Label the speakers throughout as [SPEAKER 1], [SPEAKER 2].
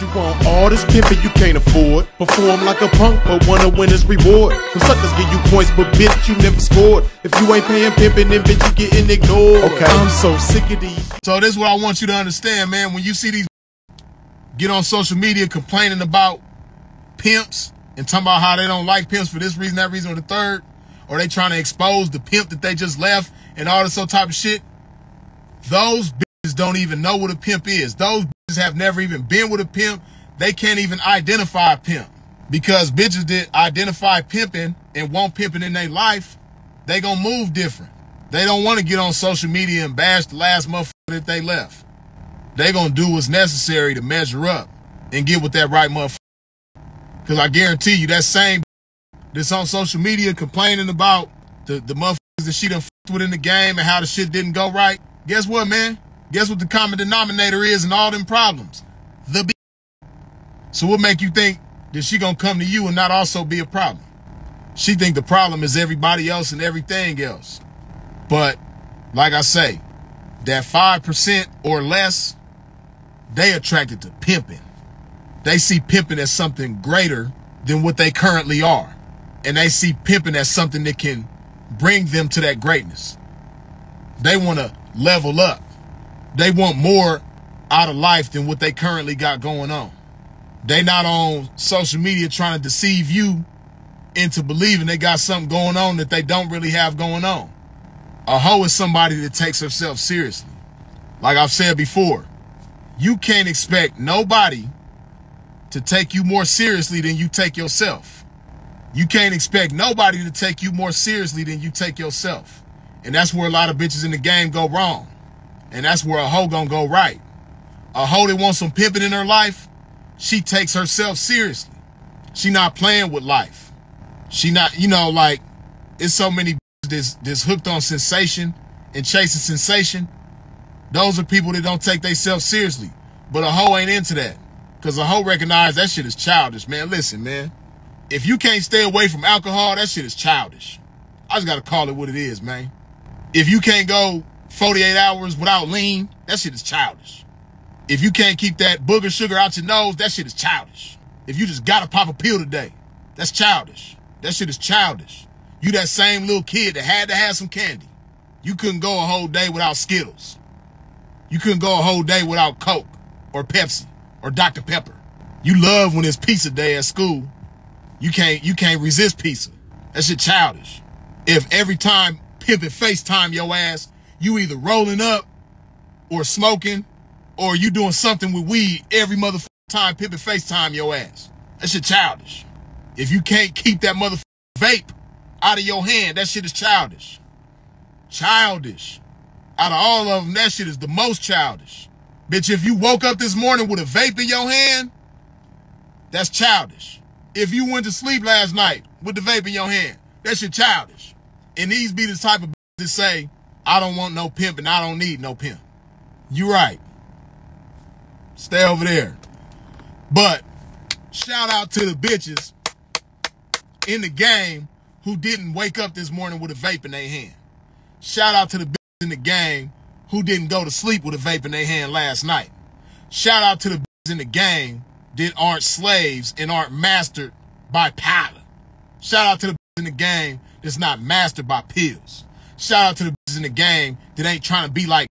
[SPEAKER 1] You want all this pimping you can't afford. Perform like a punk, but want a winner's reward. Some suckers give you points, but bitch, you never scored. If you ain't paying pimping, then bitch, you getting ignored. Okay, I'm so sick of these.
[SPEAKER 2] So this is what I want you to understand, man. When you see these get on social media complaining about pimps and talking about how they don't like pimps for this reason, that reason, or the third, or they trying to expose the pimp that they just left and all this other type of shit, those bitches don't even know what a pimp is. Those bitches have never even been with a pimp. They can't even identify a pimp. Because bitches that identify pimping and want pimping in their life, they gonna move different. They don't want to get on social media and bash the last motherfucker that they left. They gonna do what's necessary to measure up and get with that right motherfucker. Because I guarantee you, that same that's on social media complaining about the motherfuckers that she done fucked with in the game and how the shit didn't go right, guess what, man? Guess what the common denominator is in all them problems? The B. So what make you think that she gonna come to you and not also be a problem? She think the problem is everybody else and everything else. But like I say, that 5% or less, they attracted to pimping. They see pimping as something greater than what they currently are. And they see pimping as something that can bring them to that greatness. They want to level up. They want more out of life than what they currently got going on. They not on social media trying to deceive you into believing they got something going on that they don't really have going on. A hoe is somebody that takes herself seriously. Like I've said before, you can't expect nobody to take you more seriously than you take yourself. You can't expect nobody to take you more seriously than you take yourself. And that's where a lot of bitches in the game go wrong. And that's where a hoe gonna go right. A hoe that wants some pimping in her life, she takes herself seriously. She not playing with life. She not, you know, like, it's so many bitches that's hooked on sensation and chasing sensation. Those are people that don't take themselves seriously. But a hoe ain't into that. Because a hoe recognize that shit is childish, man. Listen, man. If you can't stay away from alcohol, that shit is childish. I just got to call it what it is, man. If you can't go 48 hours without lean, that shit is childish. If you can't keep that booger sugar out your nose, that shit is childish. If you just got to pop a pill today, that's childish. That shit is childish. You that same little kid that had to have some candy. You couldn't go a whole day without Skittles. You couldn't go a whole day without Coke or Pepsi or Dr. Pepper. You love when it's pizza day at school. You can't resist pizza. That shit childish. If every time pimpin' FaceTime your ass, you either rolling up or smoking or you doing something with weed every motherfucking time pimpin' FaceTime your ass. That shit childish. If you can't keep that motherfucking vape out of your hand, that shit is childish. Childish. Out of all of them, that shit is the most childish. Bitch, if you woke up this morning with a vape in your hand, that's childish. If you went to sleep last night with the vape in your hand, that shit childish. And these be the type of bitches that say, I don't want no pimp and I don't need no pimp. You right. Stay over there. But shout out to the bitches in the game who didn't wake up this morning with a vape in their hand. Shout out to the bitches in the game who didn't go to sleep with a vape in their hand last night. Shout out to the bitches in the game that aren't slaves and aren't mastered by powder. Shout out to the bitches in the game that's not mastered by pills. Shout out to the bitches in the game that ain't trying to be like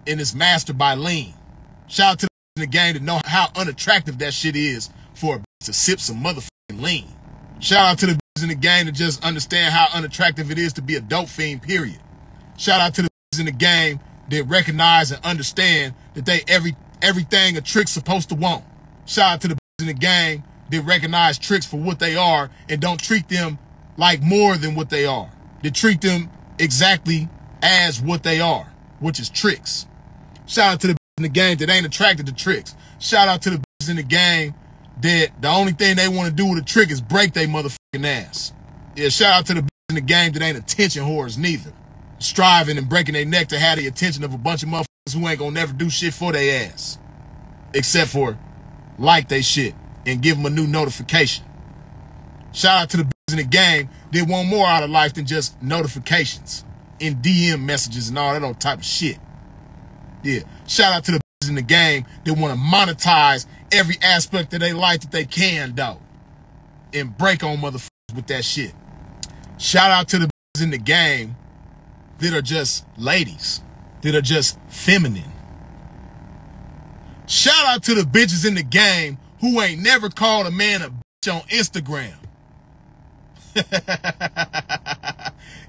[SPEAKER 2] and is mastered by lean. Shout out to the bitches in the game that know how unattractive that shit is for a bitch to sip some motherfucking lean. Shout out to the bitches in the game that just understand how unattractive it is to be a dope fiend, period. Shout out to the bitches in the game that recognize and understand that they everything a trick's supposed to want. Shout out to the bitches in the game that recognize tricks for what they are and don't treat them like more than what they are. They treat them exactly as what they are, which is tricks. Shout out to the bitches in the game that ain't attracted to tricks. Shout out to the bitches in the game that the only thing they want to do with a trick is break their motherfucking ass. Yeah, shout out to the bitches in the game that ain't attention whores neither. Striving and breaking their neck to have the attention of a bunch of motherfuckers who ain't gonna never do shit for their ass. Except for like they shit and give them a new notification. Shout out to the bitches in the game that want more out of life than just notifications and DM messages and all that old type of shit. Yeah. Shout out to the bitches in the game that want to monetize every aspect of their life that they can, though, and break on motherfuckers with that shit. Shout out to the bitches in the game that are just ladies, that are just feminine. Shout out to the bitches in the game who ain't never called a man a bitch on Instagram.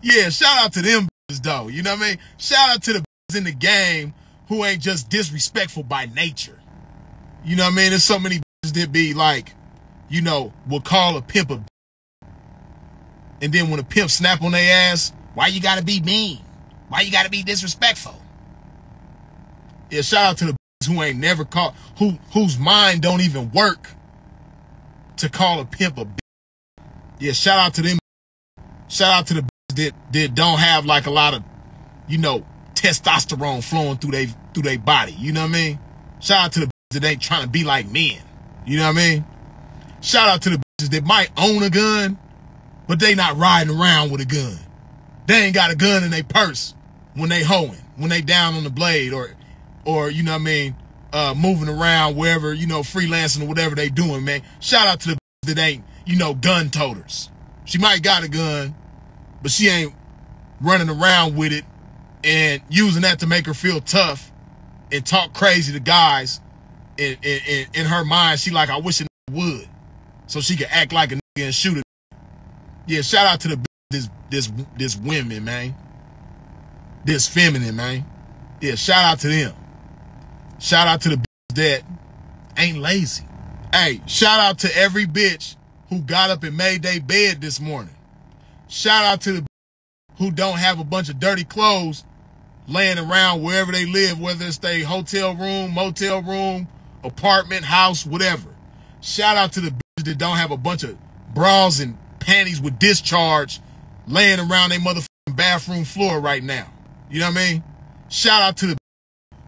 [SPEAKER 2] Yeah, shout out to them bitches, though. You know what I mean? Shout out to the bitches in the game who ain't just disrespectful by nature. You know what I mean? There's so many bitches that be like, you know, will call a pimp a bitch. And then when a pimp snap on their ass, why you gotta be mean? Why you gotta be disrespectful? Yeah, shout out to the bitches who ain't never called, whose mind don't even work to call a pimp a bitch. Yeah, shout out to them. Shout out to the bitches that don't have like a lot of, you know, testosterone flowing through they body. You know what I mean? Shout out to the bitches that ain't trying to be like men. You know what I mean? Shout out to the bitches that might own a gun, but they not riding around with a gun. They ain't got a gun in their purse when they hoeing, when they down on the blade, or you know what I mean, moving around wherever, you know, freelancing or whatever they doing, man. Shout out to the bitches that ain't, you know, gun toters. She might got a gun, but she ain't running around with it and using that to make her feel tough and talk crazy to guys. In her mind, she like, I wish a nigga would, so she could act like a nigga and shoot it. Yeah, shout out to the this women, man. This feminine, man. Yeah, shout out to them. Shout out to the bitches that ain't lazy. Hey, shout out to every bitch who got up and made their bed this morning. Shout out to the who don't have a bunch of dirty clothes laying around wherever they live, whether it's their hotel room, motel room, apartment, house, whatever. Shout out to the bitches that don't have a bunch of bras and panties with discharge laying around their motherfucking bathroom floor right now. You know what I mean? Shout out to the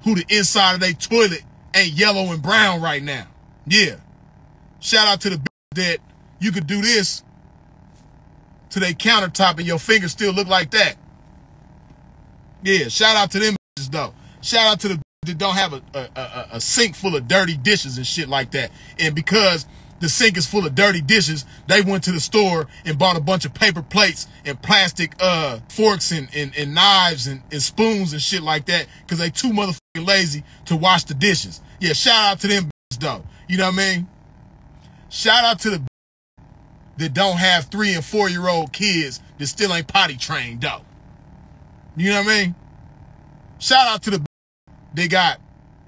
[SPEAKER 2] who the inside of their toilet ain't yellow and brown right now. Yeah. Shout out to the that you could do this to their countertop and your fingers still look like that. Yeah, shout out to them bitches, though. Shout out to the that don't have a sink full of dirty dishes and shit like that. And because the sink is full of dirty dishes, they went to the store and bought a bunch of paper plates and plastic forks and knives and spoons and shit like that because they too motherfucking lazy to wash the dishes. Yeah, shout out to them bitches, though. You know what I mean? Shout out to the that don't have 3 and 4-year-old kids that still ain't potty trained, though. You know what I mean? Shout out to the they got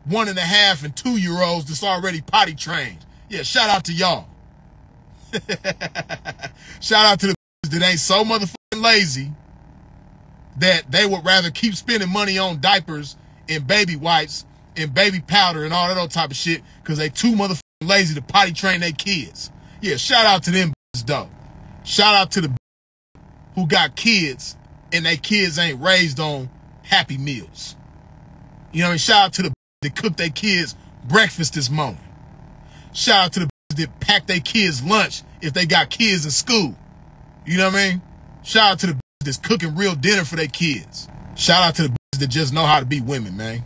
[SPEAKER 2] 1.5 and 2-year-olds that's already potty trained. Yeah, shout out to y'all. Shout out to the that ain't so motherfucking lazy that they would rather keep spending money on diapers and baby wipes and baby powder and all that other type of shit because they too motherfucking lazy to potty train their kids. Yeah, shout out to them though. Shout out to the who got kids and their kids ain't raised on Happy Meals. You know what I mean? Shout out to the that cook their kids breakfast this morning. Shout out to the that pack their kids lunch if they got kids in school. You know what I mean? Shout out to the that's cooking real dinner for their kids. Shout out to the that just know how to be women, man.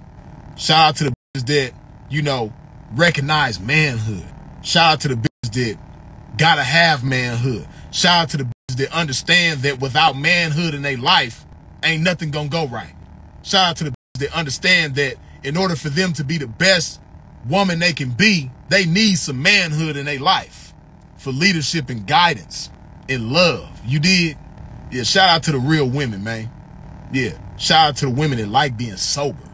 [SPEAKER 2] Shout out to the that, you know, recognize manhood. Shout out to the that gotta have manhood. Shout out to the that understand that without manhood in their life, ain't nothing gonna go right. Shout out to the that understand that in order for them to be the best woman they can be, they need some manhood in their life for leadership and guidance and love. You did? Yeah, shout out to the real women, man. Yeah, shout out to the women that like being sober,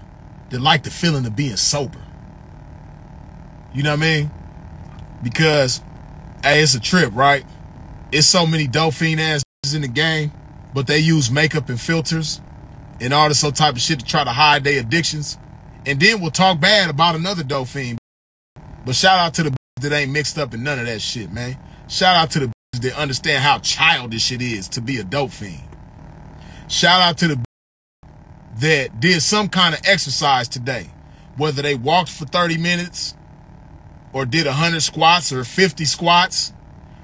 [SPEAKER 2] that like the feeling of being sober. You know what I mean? Because, hey, it's a trip, right? It's so many dope fiend ass in the game, but they use makeup and filters and all this other type of shit to try to hide their addictions. And then we'll talk bad about another dope fiend. But shout out to the that ain't mixed up in none of that shit, man. Shout out to the that understand how childish it is to be a dope fiend. Shout out to the that did some kind of exercise today, whether they walked for 30 minutes or did 100 squats or 50 squats.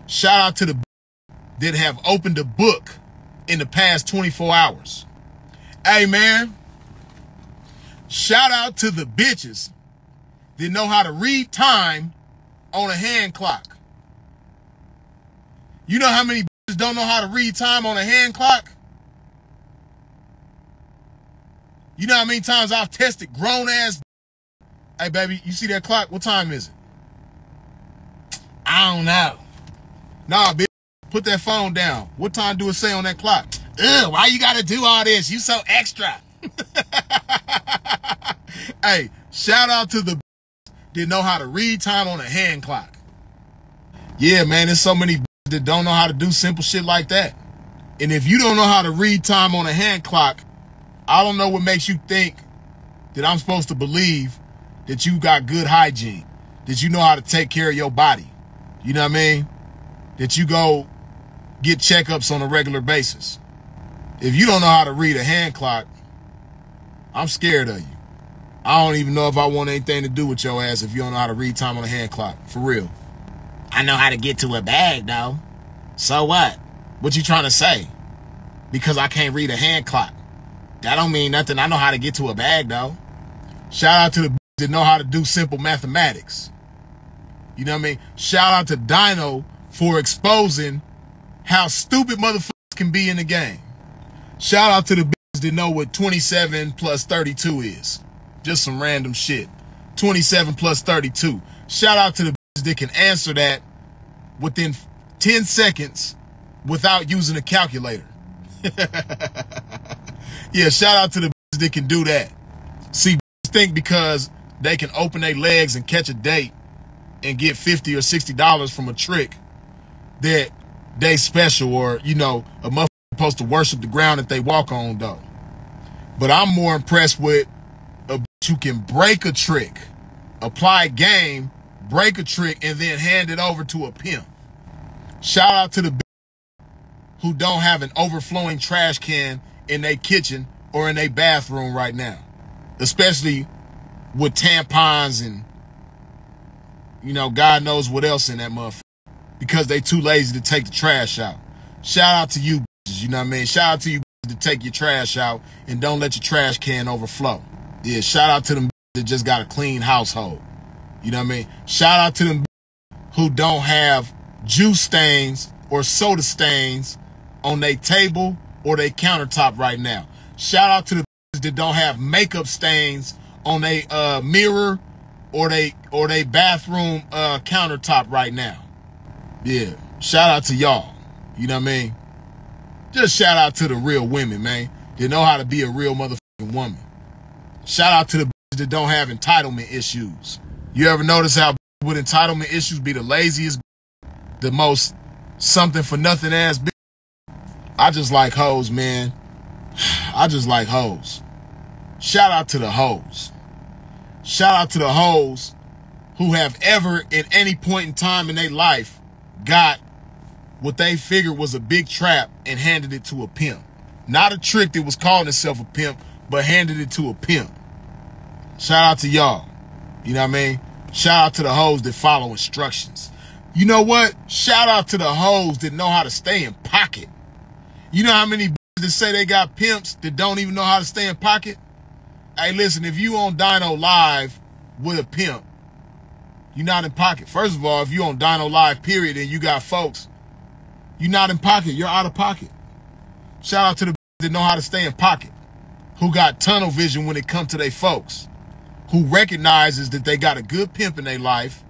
[SPEAKER 2] Shout out to the that have opened a book in the past 24 hours. Hey, man, shout out to the bitches that know how to read time on a hand clock. You know how many bitches don't know how to read time on a hand clock? You know how many times I've tested grown ass. Hey baby, you see that clock? What time is it? I don't know. Nah, bitch, put that phone down. What time do it say on that clock? Ugh, why you gotta do all this? You so extra. Hey, shout out to the bitches that know how to read time on a hand clock. Yeah, man, there's so many bitches that don't know how to do simple shit like that. And if you don't know how to read time on a hand clock, I don't know what makes you think that I'm supposed to believe that you got good hygiene, that you know how to take care of your body. You know what I mean? That you go get checkups on a regular basis. If you don't know how to read a hand clock, I'm scared of you. I don't even know if I want anything to do with your ass if you don't know how to read time on a hand clock. For real. I know how to get to a bag, though. So what? What you trying to say? Because I can't read a hand clock. That don't mean nothing. I know how to get to a bag, though. Shout out to the bitches that know how to do simple mathematics. You know what I mean? Shout out to Dino for exposing how stupid motherfuckers can be in the game. Shout out to the bitches that know what 27 plus 32 is. Just some random shit. 27 plus 32. Shout out to the bitches that can answer that within 10 seconds without using a calculator. Yeah, shout out to the bitches that can do that. See, bitches think because they can open their legs and catch a date and get $50 or $60 from a trick that they special, or, you know, a motherfucker supposed to worship the ground that they walk on, though. But I'm more impressed with a bitch who can break a trick, apply game, break a trick, and then hand it over to a pimp. Shout out to the bitch who don't have an overflowing trash can in their kitchen or in their bathroom right now. Especially with tampons and, you know, God knows what else in that motherfucker. Because they too lazy to take the trash out. Shout out to you bitches, you know what I mean? Shout out to you bitches to take your trash out and don't let your trash can overflow. Yeah, shout out to them bitches that just got a clean household. You know what I mean? Shout out to them bitches who don't have juice stains or soda stains on their table or their countertop right now. Shout out to the bitches that don't have makeup stains on their mirror or they bathroom countertop right now. Yeah, shout out to y'all. You know what I mean? Just shout out to the real women, man. They know how to be a real motherfucking woman. Shout out to the bitches that don't have entitlement issues. You ever notice how with entitlement issues be the laziest, the most something for nothing ass bitch? I just like hoes, man. I just like hoes. Shout out to the hoes. Shout out to the hoes who have ever at any point in time in their life got what they figured was a big trap and handed it to a pimp. Not a trick that was calling itself a pimp, but handed it to a pimp. Shout out to y'all. You know what I mean? Shout out to the hoes that follow instructions. You know what? Shout out to the hoes that know how to stay in pocket. You know how many bitches that say they got pimps that don't even know how to stay in pocket? Hey, listen, if you on Dino Live with a pimp, you're not in pocket. First of all, if you on Dino Live, period, and you got folks, you're not in pocket. You're out of pocket. Shout out to the bitches that know how to stay in pocket, who got tunnel vision when it comes to their folks, who recognizes that they got a good pimp in their life,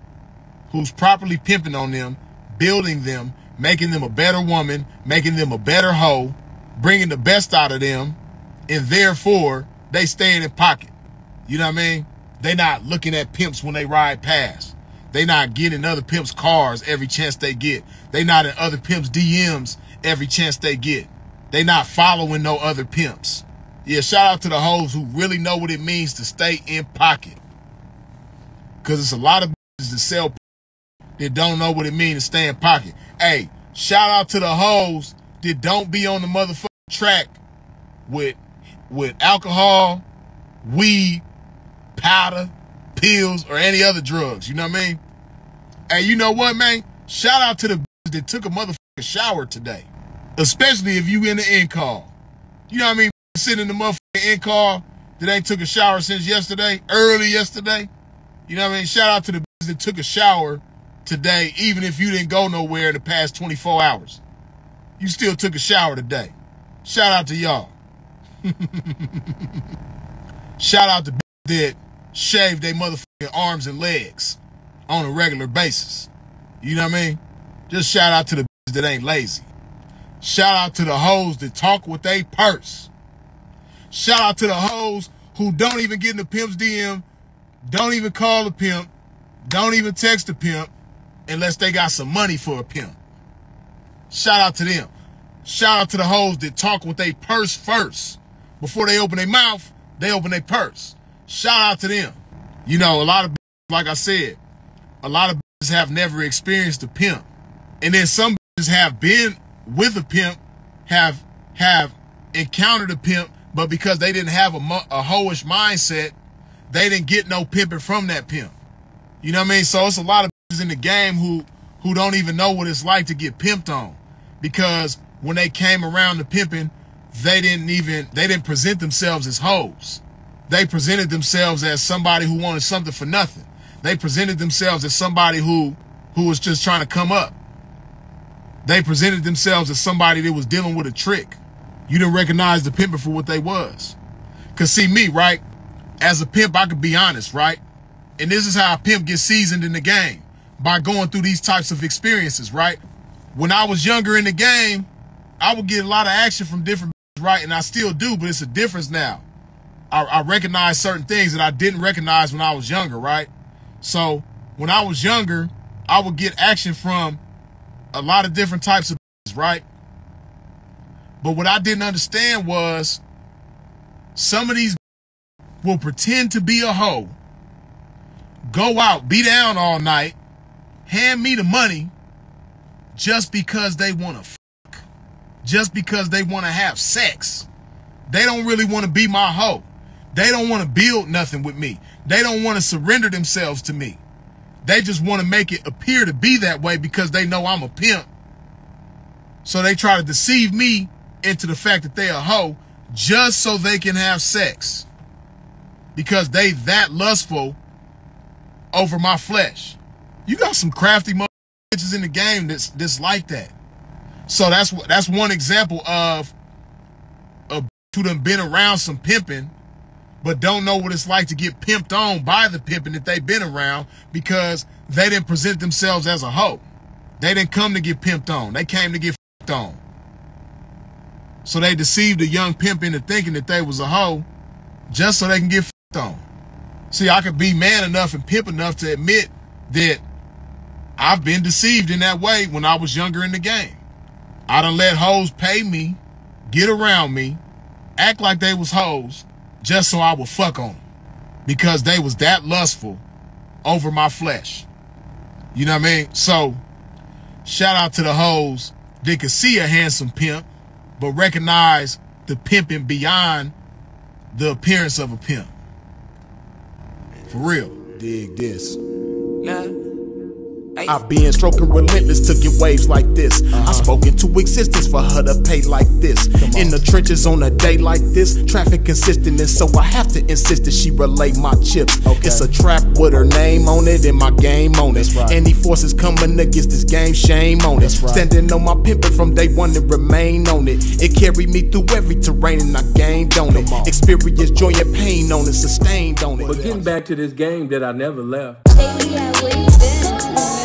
[SPEAKER 2] who's properly pimping on them, building them, making them a better woman, making them a better hoe, bringing the best out of them, and therefore they staying in pocket. You know what I mean? They not looking at pimps when they ride past. They not getting other pimps' cars every chance they get. They not in other pimps' DMs every chance they get. They not following no other pimps. Yeah, shout out to the hoes who really know what it means to stay in pocket. Because it's a lot of bitches that sell that don't know what it means to stay in pocket. Hey, shout out to the hoes that don't be on the motherfucking track with alcohol, weed, powder, pills, or any other drugs. You know what I mean? Hey, you know what, man? Shout out to the bitches that took a motherfucking shower today. Especially if you in the in-call. You know what I mean? Sitting in the motherfucking in-call that ain't took a shower since yesterday, early yesterday. You know what I mean? Shout out to the bitches that took a shower today, even if you didn't go nowhere in the past 24 hours. You still took a shower today. Shout out to y'all. Shout out to that shave their motherfucking arms and legs on a regular basis. You know what I mean? Just shout out to the that ain't lazy. Shout out to the hoes that talk with they purse. Shout out to the hoes who don't even get in the pimp's DM, don't even call the pimp, don't even text the pimp unless they got some money for a pimp. Shout out to them. Shout out to the hoes that talk with their purse first. Before they open their mouth, they open their purse. Shout out to them. You know, a lot of, like I said, a lot of have never experienced a pimp. And then some have been with a pimp, have encountered a pimp, but because they didn't have a hoish mindset, they didn't get no pimping from that pimp. You know what I mean? So it's a lot of in the game who don't even know what it's like to get pimped on, because when they came around the pimping, they didn't present themselves as hoes. They presented themselves as somebody who wanted something for nothing. They presented themselves as somebody who was just trying to come up. They presented themselves as somebody that was dealing with a trick. You didn't recognize the pimping for what they was. Cause see me, right? As a pimp, I could be honest, right? And this is how a pimp gets seasoned in the game, by going through these types of experiences, right? When I was younger in the game, I would get a lot of action from different, right? And I still do, but it's a difference now. I recognize certain things that I didn't recognize when I was younger, right? So when I was younger, I would get action from a lot of different types of, right? But what I didn't understand was some of these will pretend to be a hoe, go out, be down all night, hand me the money just because they want to fuck, just because they want to have sex. They don't really want to be my hoe. They don't want to build nothing with me. They don't want to surrender themselves to me. They just want to make it appear to be that way because they know I'm a pimp. So they try to deceive me into the fact that they're a hoe just so they can have sex, because they that lustful over my flesh. You got some crafty bitches in the game that's like that. So that's one example of a who done been around some pimping, but don't know what it's like to get pimped on by the pimping that they've been around, because they didn't present themselves as a hoe. They didn't come to get pimped on. They came to get f***ed on. So they deceived a young pimp into thinking that they was a hoe just so they can get f***ed on. See, I could be man enough and pimp enough to admit that I've been deceived in that way when I was younger in the game. I done let hoes pay me, get around me, act like they was hoes, just so I would fuck on them, because they was that lustful over my flesh. You know what I mean? So shout out to the hoes that could see a handsome pimp, but recognize the pimping beyond the appearance of a pimp. For real.
[SPEAKER 1] Dig this.
[SPEAKER 3] Yeah.
[SPEAKER 1] I've been stroking relentless, took in waves like this. I spoke into existence for her to pay like this. In the trenches on a day like this, traffic consistent, and so I have to insist that she relay my chips. It's a trap with her name on it and my game on it. Any forces coming against this game, shame on it. Standing on my pimpin' from day one and remain on it. It carried me through every terrain and I gained on it. Experience joy and pain on it, sustained on it.
[SPEAKER 3] But getting back to this game that I never left.
[SPEAKER 4] Baby, yeah, where you been?